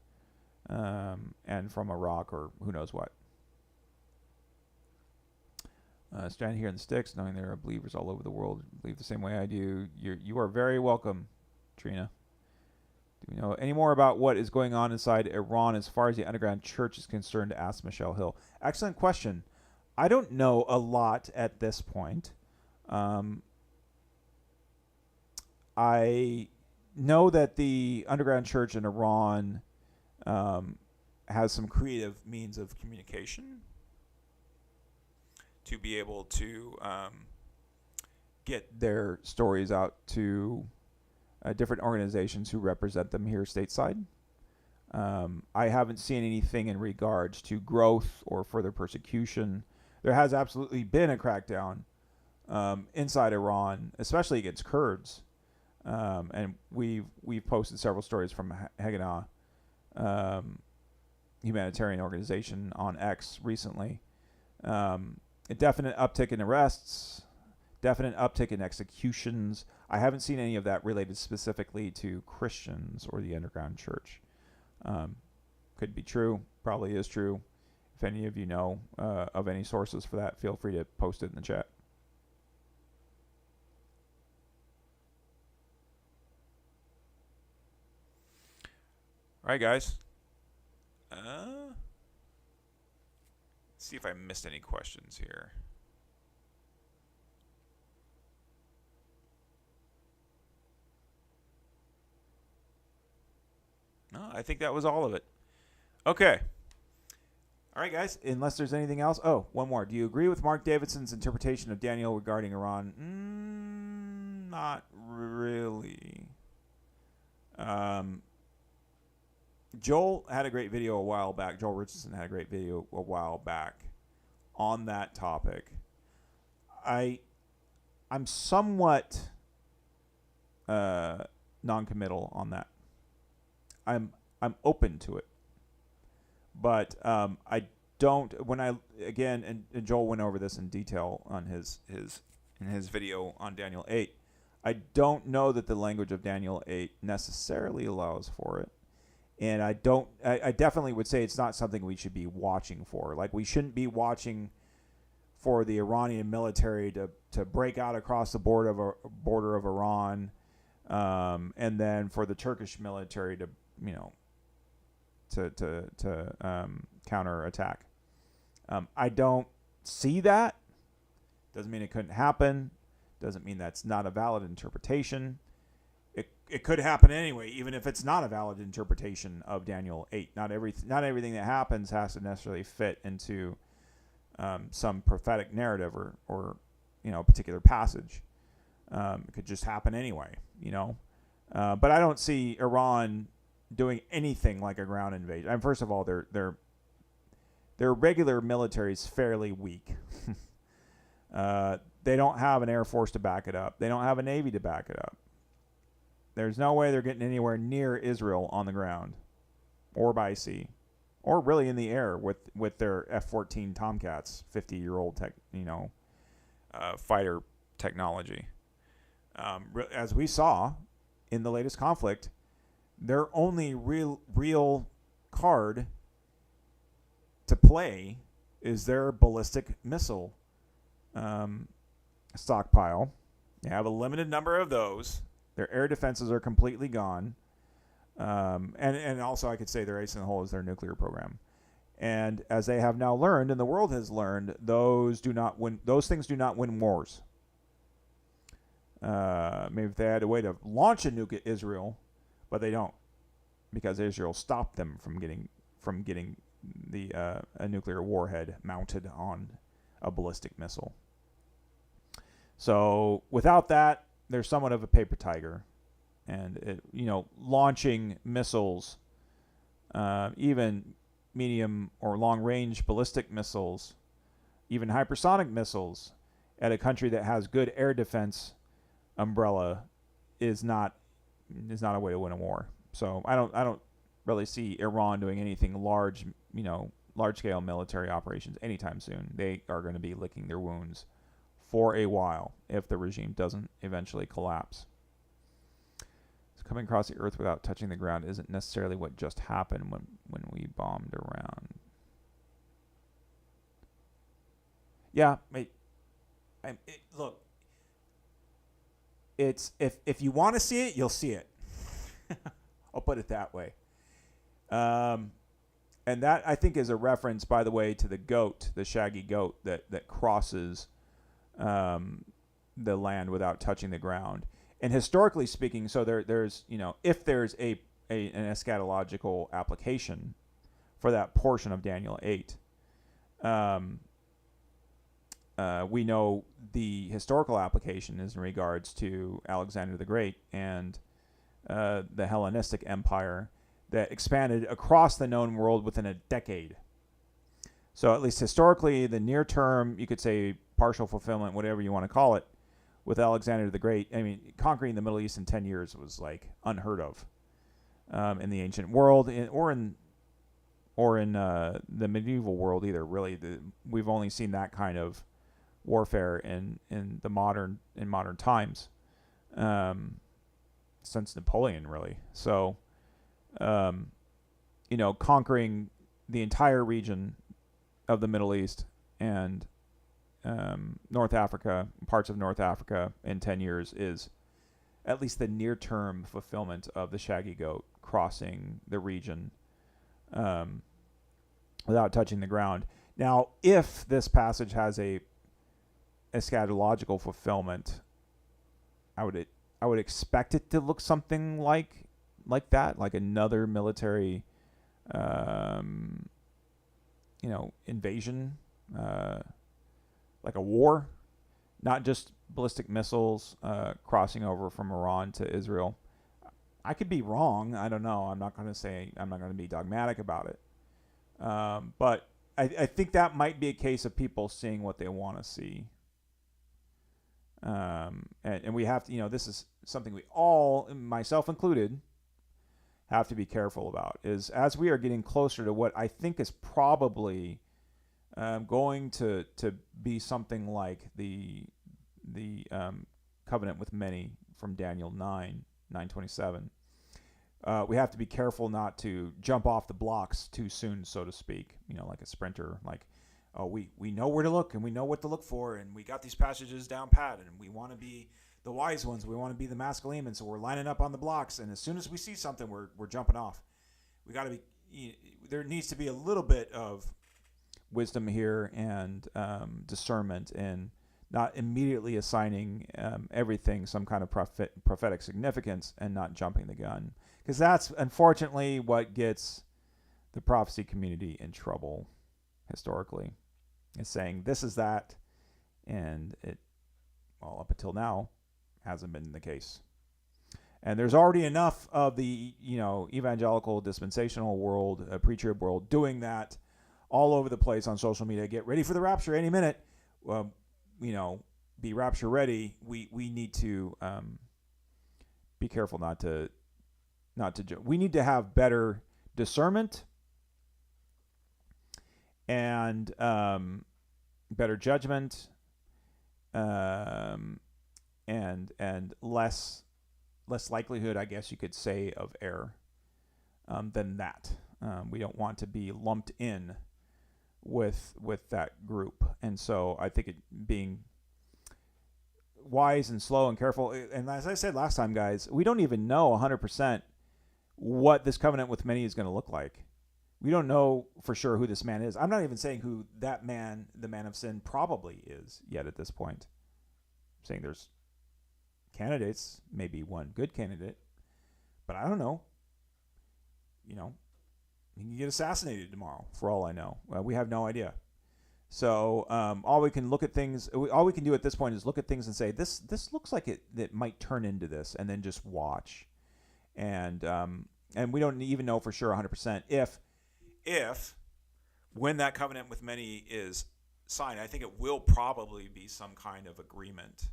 and from Iraq or who knows what. Standing here in the sticks, knowing there are believers all over the world who believe the same way I do. You are very welcome, Trina. Do we know any more about what is going on inside Iran as far as the underground church is concerned? Asked Michelle Hill. Excellent question. I don't know a lot at this point. I know that the underground church in Iran has some creative means of communication to be able to get their stories out to different organizations who represent them here stateside. I haven't seen anything in regards to growth or further persecution. There has absolutely been a crackdown inside Iran, especially against Kurds. And we've posted several stories from Haganah, humanitarian organization, on X recently. A definite uptick in arrests, definite uptick in executions. I haven't seen any of that related specifically to Christians or the underground church. Could be true, probably is true. If any of you know of any sources for that, feel free to post it in the chat. All right, guys. See if I missed any questions here. No, I think that was all of it. Okay. All right, guys. Unless there's anything else. Oh, one more. Do you agree with Mark Davidson's interpretation of Daniel regarding Iran? Not really. Joel had a great video a while back. Joel Richardson had a great video a while back on that topic. I'm somewhat non-committal on that. I'm open to it, but I don't. When I again, and Joel went over this in detail on his video on Daniel 8. I don't know that the language of Daniel 8 necessarily allows for it. And I definitely would say it's not something we should be watching for. Like, we shouldn't be watching for the Iranian military to break out across the border of Iran, and then for the Turkish military to counterattack. I don't see that. Doesn't mean it couldn't happen. Doesn't mean that's not a valid interpretation. It could happen anyway, even if it's not a valid interpretation of Daniel 8. Not everything that happens has to necessarily fit into some prophetic narrative or a particular passage. It could just happen anyway, But I don't see Iran doing anything like a ground invasion. I mean, first of all, their regular military is fairly weak. They don't have an air force to back it up. They don't have a navy to back it up. There's no way they're getting anywhere near Israel on the ground, or by sea, or really in the air with their F-14 Tomcats, 50-year-old fighter technology. As we saw in the latest conflict, their only real card to play is their ballistic missile stockpile. They have a limited number of those. Their air defenses are completely gone. And also I could say their ace in the hole is their nuclear program. And as they have now learned, and the world has learned, those things do not win wars. Maybe if they had a way to launch a nuke at Israel, but they don't, because Israel stopped them from getting a nuclear warhead mounted on a ballistic missile. So without that, they're somewhat of a paper tiger, and launching missiles, even medium or long-range ballistic missiles, even hypersonic missiles, at a country that has good air defense umbrella is not a way to win a war. So I don't really see Iran doing anything large-scale military operations anytime soon. They are going to be licking their wounds for a while if the regime doesn't eventually collapse. So coming across the earth without touching the ground isn't necessarily what just happened when we bombed around. Yeah, look, it's if you want to see it, you'll see it. I'll put it that way. And that, I think, is a reference, by the way, to the goat, the shaggy goat that crosses the land without touching the ground. And historically speaking, so there's if there's an eschatological application for that portion of Daniel 8, we know the historical application is in regards to Alexander the Great and the Hellenistic Empire that expanded across the known world within a decade. So at least historically, the near term, you could say partial fulfillment, whatever you want to call it, with Alexander the Great. I mean, conquering the Middle East in 10 years was like unheard of in the ancient world, or in the medieval world either. Really, we've only seen that kind of warfare in modern times, since Napoleon, really. So, conquering the entire region of the Middle East and North Africa, parts of North Africa in 10 years is at least the near-term fulfillment of the shaggy goat crossing the region without touching the ground. Now, if this passage has a eschatological fulfillment, I would expect it to look something like that, like another military invasion, like a war, not just ballistic missiles crossing over from Iran to Israel. I could be wrong. I don't know. I'm not going to be dogmatic about it. But I think that might be a case of people seeing what they want to see. And we have to, this is something we all, myself included, have to be careful about, is as we are getting closer to what I think is probably going to be something like the covenant with many from Daniel 9:27. We have to be careful not to jump off the blocks too soon, so to speak. Like a sprinter. Like, oh, we know where to look and we know what to look for, and we got these passages down pat, and we want to be the wise ones. We want to be the Maskilim, so we're lining up on the blocks. And as soon as we see something, we're jumping off. We got to be. There needs to be a little bit of wisdom here and discernment, and not immediately assigning everything some kind of prophetic significance and not jumping the gun. Because that's unfortunately what gets the prophecy community in trouble historically. Is saying this is that, and it, well, up until now, hasn't been the case. And there's already enough of the evangelical dispensational world, pre-trib world, doing that all over the place on social media. Get ready for the rapture any minute. Be rapture ready. We need to be careful not to. We need to have better discernment and better judgment, and less likelihood, I guess you could say, of error than that. We don't want to be lumped in with that group, and so I think it being wise and slow and careful. And as I said last time, guys, we don't even know 100% what this covenant with many is going to look like. We don't know for sure who this man is. I'm not even saying who that man, the man of sin, probably is yet at this point. I'm saying there's candidates, maybe one good candidate, but I don't know. He can get assassinated tomorrow, for all I know. We have no idea. So all we can do at this point is look at things and say, this looks like it might turn into this, and then just watch. And we don't even know for sure 100% if when that covenant with many is signed. I think it will probably be some kind of agreement,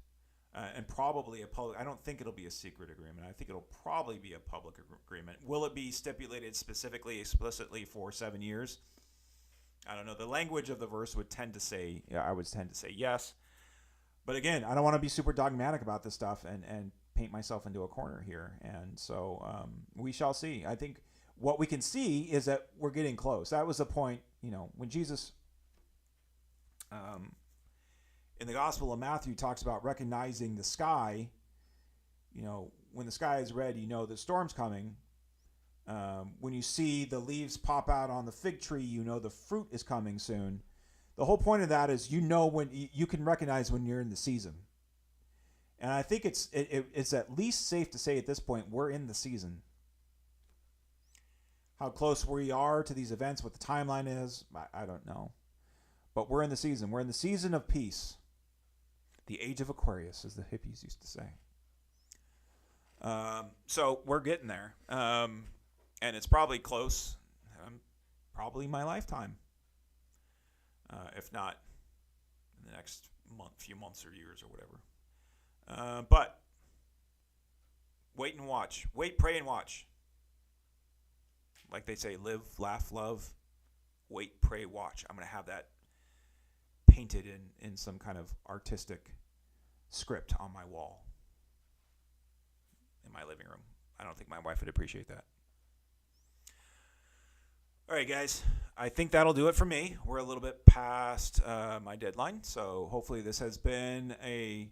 and probably a public. I don't think it'll be a secret agreement. I think it'll probably be a public agreement. Will it be stipulated specifically, explicitly for 7 years? I don't know. The language of the verse would tend to say, I would tend to say yes. But again, I don't want to be super dogmatic about this stuff and paint myself into a corner here. And so we shall see. I think what we can see is that we're getting close. That was the point, when Jesus, in the Gospel of Matthew, talks about recognizing the sky. When the sky is red, the storm's coming. When you see the leaves pop out on the fig tree, the fruit is coming soon. The whole point of that is when you can recognize when you're in the season. And I think it's at least safe to say at this point we're in the season. How close we are to these events, what the timeline is, I don't know. But we're in the season. We're in the season of peace. The age of Aquarius, as the hippies used to say. So we're getting there. And it's probably close, probably my lifetime, if not in the next few months or years or whatever. But wait and watch. Wait, pray, and watch. Like they say, live, laugh, love. Wait, pray, watch. I'm going to have that painted in some kind of artistic script on my wall in my living room. I don't think my wife would appreciate that. All right, guys. I think that'll do it for me. We're a little bit past my deadline, so hopefully this has been an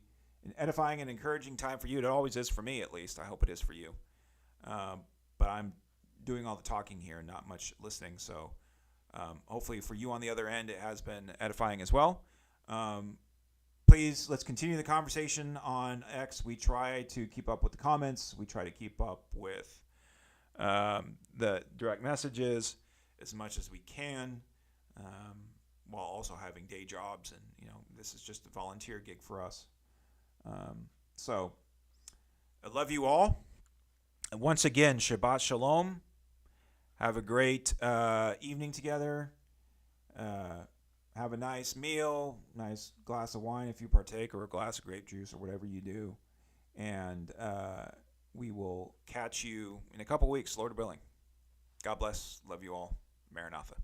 edifying and encouraging time for you. It always is for me, at least. I hope it is for you. But I'm doing all the talking here, not much listening, so hopefully for you on the other end, it has been edifying as well. Please, let's continue the conversation on X. We try to keep up with the comments. We try to keep up with the direct messages as much as we can, while also having day jobs. And, this is just a volunteer gig for us. So I love you all. And once again, Shabbat Shalom. Have a great evening together. Have a nice meal, nice glass of wine if you partake, or a glass of grape juice, or whatever you do. And we will catch you in a couple weeks, Lord willing. God bless. Love you all. Maranatha.